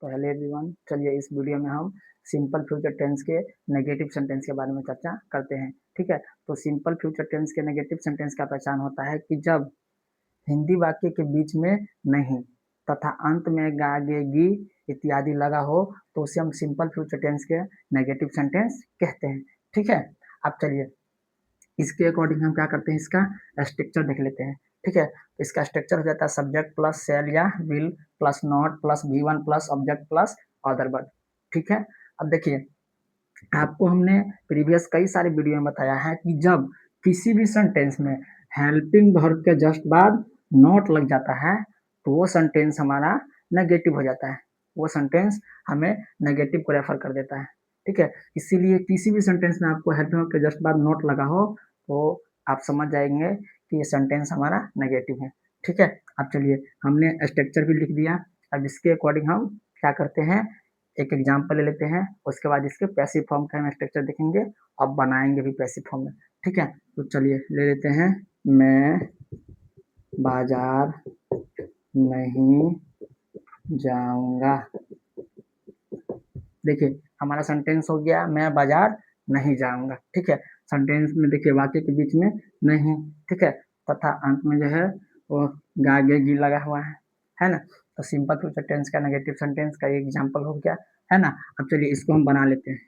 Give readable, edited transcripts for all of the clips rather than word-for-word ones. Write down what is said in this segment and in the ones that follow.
तो hello everyone, चलिए इस वीडियो में हम सिंपल फ्यूचर टेंस के नेगेटिव सेंटेंस के बारे में चर्चा करते हैं। ठीक है, तो सिंपल फ्यूचर टेंस के नेगेटिव सेंटेंस का पहचान होता है कि जब हिंदी वाक्य के बीच में नहीं तथा अंत में गा गे गी इत्यादि लगा हो तो उसे हम सिंपल फ्यूचर टेंस के नेगेटिव सेंटेंस कहते हैं। ठीक है, अब चलिए इसके अकॉर्डिंग हम क्या करते हैं, इसका स्ट्रक्चर देख लेते हैं। ठीक है, तो इसका स्ट्रक्चर हो जाता है सब्जेक्ट प्लस सेल या will plus not plus V1 plus object plus other word. ठीक है, अब देखिए आपको हमने प्रीवियस कई सारे वीडियो में बताया है कि जब किसी भी सेंटेंस में हेल्पिंग वर्ब के जस्ट बाद नॉट लग जाता है तो वो सेंटेंस हमारा नेगेटिव हो जाता है, वो सेंटेंस हमें नेगेटिव को रेफर कर देता है। ठीक है, इसीलिए किसी भी सेंटेंस में आपको हेल्पिंग वर्ब के जस्ट बाद नॉट लगा हो तो आप समझ जाएंगे कि ये सेंटेंस हमारा नेगेटिव है। ठीक है, अब चलिए हमने स्ट्रक्चर भी लिख दिया। अब इसके अकॉर्डिंग हम क्या करते हैं, एक एग्जाम्पल ले लेते हैं, उसके बाद इसके पैसिव फॉर्म का हम स्ट्रक्चर देखेंगे और बनाएंगे भी पैसिव फॉर्म में। ठीक है, तो चलिए ले लेते हैं, मैं बाजार नहीं जाऊंगा। देखिए हमारा सेंटेंस हो गया मैं बाजार नहीं जाऊंगा। ठीक है, सेंटेंस में देखिए वाक्य के बीच में नहीं, ठीक है, तथा अंत में जो है वो गा गे गी लगा हुआ है ना। तो सिंपल फ्यूचर टेंस का नेगेटिव सेंटेंस का एग्जाम्पल हो गया, है ना। अब चलिए इसको हम बना लेते हैं।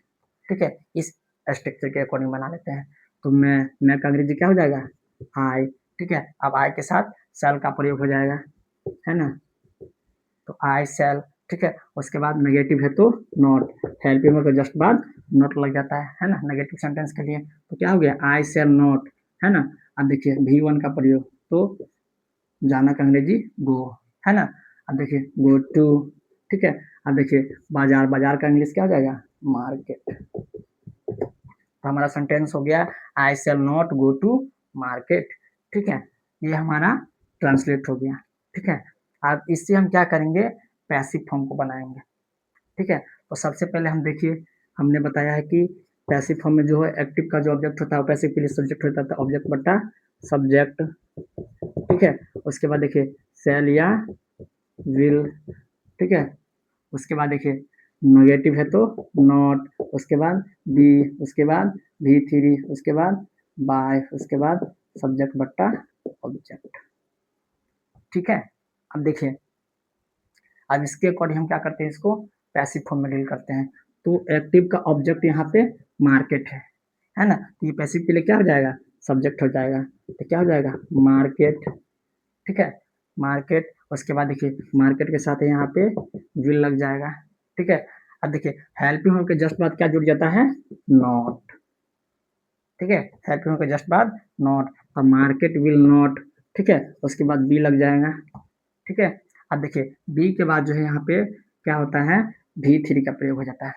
ठीक है, इस स्ट्रक्चर के अकॉर्डिंग बना लेते हैं। तो मैं का अंग्रेजी क्या हो जाएगा, आई। ठीक है, अब आई के साथ सेल का प्रयोग हो जाएगा, है ना। तो आई सेल, ठीक है, उसके बाद नेगेटिव है तो नॉट, हेल्पिंग वर्ब के जस्ट बाद नॉट लग जाता है ना नेगेटिव सेंटेंस के लिए। तो क्या हो गया, आई सेल नॉट, है ना। अब देखिए V1 का प्रयोग, तो जाना का अंग्रेजी गो, है ना। अब देखिए गो टू, ठीक है। अब देखिए बाजार, बाजार का इंग्लिश क्या हो जाएगा, मार्केट। तो हमारा सेंटेंस हो गया I shall not go to market. ठीक है, ये हमारा ट्रांसलेट हो गया। ठीक है, अब इससे हम क्या करेंगे, पैसिव फॉर्म को बनाएंगे। ठीक है, तो सबसे पहले हम देखिए, हमने बताया है कि पैसिव फॉर्म में जो है एक्टिव का जो ऑब्जेक्ट होता है पैसिव के लिए सब्जेक्ट होता है, ऑब्जेक्ट बटा सब्जेक्ट। ठीक है, उसके बाद देखिए सेल या विल, ठीक है, उसके बाद देखिए नेगेटिव है तो नॉट, उसके बाद बी, उसके बाद V3, उसके बाद बाय, उसके बाद सब्जेक्ट बट्टा ऑब्जेक्ट। ठीक है, अब देखिए अब इसके अकॉर्डिंग हम क्या करते हैं, इसको पैसिव फॉर्म में डील करते हैं। तो एक्टिव का ऑब्जेक्ट यहाँ पे मार्केट है ना। तो ये पैसिव के लिए क्या हो जाएगा, सब्जेक्ट हो जाएगा। तो क्या हो जाएगा, मार्केट। ठीक है, मार्केट, उसके बाद देखिए मार्केट के साथ यहाँ पे विल लग जाएगा। ठीक है, अब देखिए हेल्पिंग वर्ब के जस्ट बाद क्या जुड़ जाता है, नॉट। ठीक है, हेल्पिंग वर्ब के जस्ट बाद नॉट, अब मार्केट विल नॉट, ठीक है, उसके बाद बी लग जाएगा। ठीक है, अब देखिए बी के बाद जो है यहाँ पे क्या होता है, V3 का प्रयोग हो जाता है।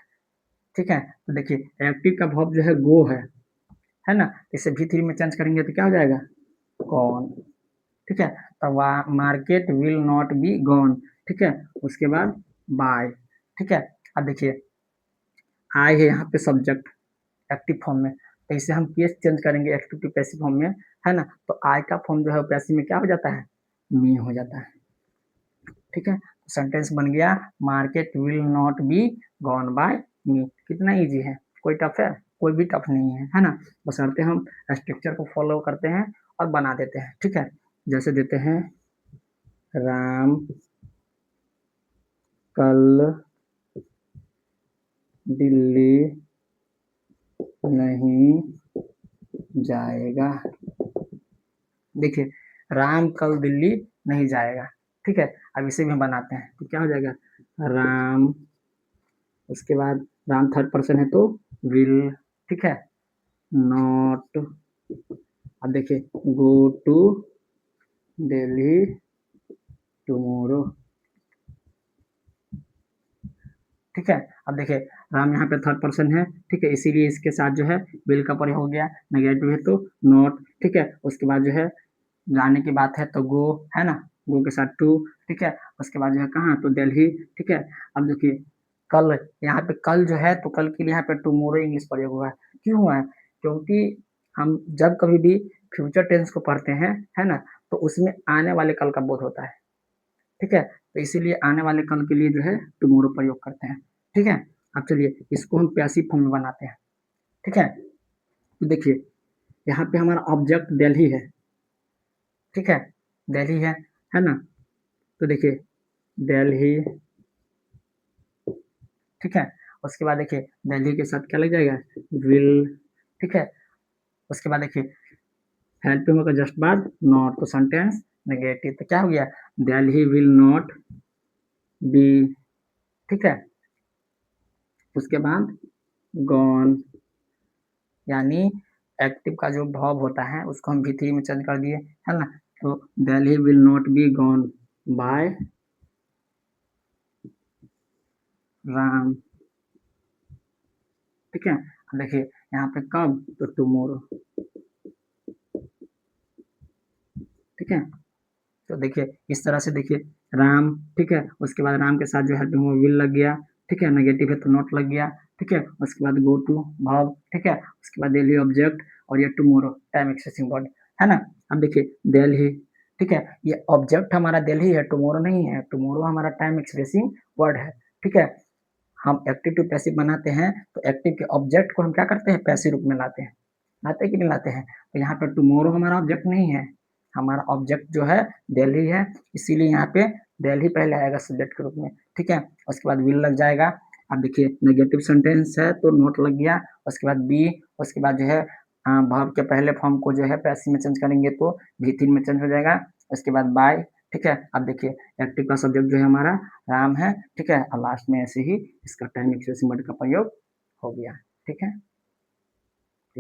ठीक है, तो देखिए एक्टिव का वर्ब जो है गो है ना, इसे V3 में चेंज करेंगे तो क्या हो जाएगा, गॉन। ठीक है, तो market will not be gone. ठीक है, उसके बाद बाय। ठीक है, अब देखिए आई है यहाँ पे सब्जेक्ट एक्टिव फॉर्म में, तो इसे हम केस चेंज करेंगे एक्टिव टू पैसिव फॉर्म में, है ना। तो आई का फॉर्म जो है पैसिव में क्या हो जाता है, मी हो जाता है। ठीक है, सेंटेंस बन गया market will not be gone by me. कितना इजी है, कोई टफ है, कोई भी टफ नहीं है ना। बशर्ते हम स्ट्रक्चर को फॉलो करते हैं और बना देते हैं। ठीक है, जैसे देते हैं राम कल दिल्ली नहीं जाएगा। देखिए राम कल दिल्ली नहीं जाएगा। ठीक है, अब इसे भी बनाते हैं तो क्या हो जाएगा, राम, उसके बाद राम थर्ड पर्सन है तो विल, ठीक है, नॉट, अब देखिए गो टू दिल्ली टुमारो। ठीक है, अब देखिए राम यहाँ पे थर्ड पर्सन है, ठीक है, इसीलिए इसके साथ जो है विल का प्रयोग हो गया, नेगेटिव है तो नॉट। ठीक है, उसके बाद जो है जाने की बात है तो गो, है ना, गो के साथ टू। ठीक है, उसके बाद जो है कहाँ, तो दिल्ली। ठीक है, अब देखिए कल, यहाँ पे कल जो है तो कल के लिए यहाँ पे टुमारो इंग्लिश प्रयोग हुआ है। क्यों हुआ है, क्योंकि हम जब कभी भी फ्यूचर टेंस को पढ़ते हैं, है ना, तो उसमें आने वाले कल का बोध होता है। ठीक है, तो इसीलिए आने वाले कल के लिए जो है टुमारो प्रयोग करते हैं, ठीक है। अब चलिए इसको हम पैसिव फॉर्म में बनाते हैं, ठीक है। तो देखिए यहाँ पे हमारा ऑब्जेक्ट दिल्ली है, ठीक है, दिल्ली है ना। तो देखिए दिल्ली, ठीक है। उसके बाद देखिए दिल्ली के साथ क्या लग जाएगा, विल, ठीक है। उसके बाद देखिए हेल्पिंग का जस्ट बाद नॉट, तो सेंटेंस नेगेटिव, तो क्या हो गया, दिल्ली विल नॉट बी, ठीक है। उसके बाद गॉन, यानी एक्टिव का जो वर्ब होता है उसको हम V3 में चेंज कर दिए, है ना। तो Delhi will not be gone bye Ram, ठीक है। देखिए यहाँ पे कब, तो टुमारो, ठीक है। तो देखिए इस तरह से देखिए राम, ठीक है। उसके बाद राम के साथ जो है विल लग गया, ठीक है, नेगेटिव है तो नॉट लग गया, ठीक है। उसके बाद गो टू वर्ब, ठीक है। उसके बाद दिल्ली ऑब्जेक्ट और ये टुमारो टाइम एक्सप्रेसिंग वर्ड, है ना। अब देखिए दिल्ली, ठीक है, ये ऑब्जेक्ट हमारा दिल्ली है, टुमारो नहीं है। टुमारो हमारा टाइम एक्सप्रेसिंग वर्ड है, ठीक है। हम एक्टिव टू पैसिव बनाते हैं तो एक्टिव के ऑब्जेक्ट को हम क्या करते हैं, पैसिव रूप में लाते हैं, लाते कि नहीं लाते हैं। तो यहाँ पर टुमारो हमारा ऑब्जेक्ट नहीं है, हमारा ऑब्जेक्ट जो है दिल्ली है, इसीलिए यहाँ पे दिल्ली पहले आएगा सब्जेक्ट के रूप में, ठीक है। उसके बाद विल लग जाएगा। अब देखिए नेगेटिव सेंटेंस है तो नोट लग गया। उसके बाद बी, उसके बाद जो है वर्ब के पहले फॉर्म को जो है पैसिव में चेंज करेंगे तो V3 में चेंज हो जाएगा। उसके बाद बाय, ठीक है। अब देखिए एक्टिव का सब्जेक्ट जो है हमारा राम है, ठीक है, और लास्ट में ऐसे ही इसका टाइम एक्सप्रेसिंग वर्ड का प्रयोग हो गया, ठीक है।